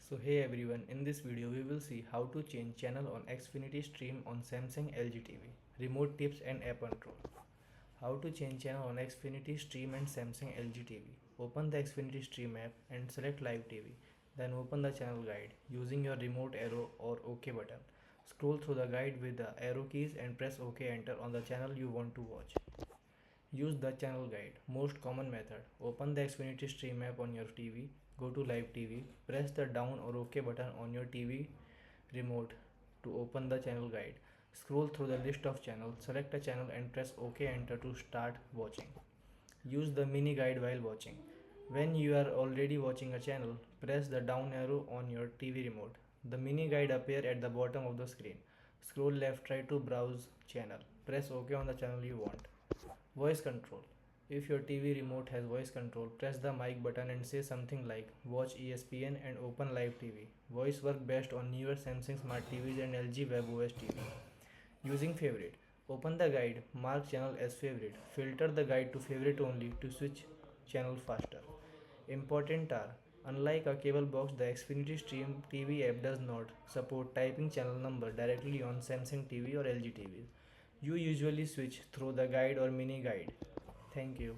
So hey everyone, in this video we will see how to change channel on Xfinity stream on Samsung LG TV, remote tips and app control. How to change channel on Xfinity stream and Samsung LG TV. Open the Xfinity stream app and select live TV. Then open the channel guide using your remote arrow or OK button. Scroll through the guide with the arrow keys and press OK enter on the channel you want to watch. Use the channel guide. Most common method. Open the Xfinity Stream app on your TV. Go to Live TV. Press the down or OK button on your TV remote to open the channel guide. Scroll through the list of channels. Select a channel and press OK enter to start watching. Use the mini guide while watching. When you are already watching a channel, press the down arrow on your TV remote. The mini guide appear at the bottom of the screen. Scroll left right to browse channel. Press OK on the channel you want. Voice control. If your TV remote has voice control, press the mic button and say something like watch ESPN and open live TV. Voice work best on newer Samsung Smart TVs and LG WebOS TV. Using favorite. Open the guide, mark channel as favorite. Filter the guide to favorite only to switch channel faster. Important are, unlike a cable box, the Xfinity Stream TV app does not support typing channel number directly on Samsung TV or LG TVs. You usually switch through the guide or mini guide. Thank you.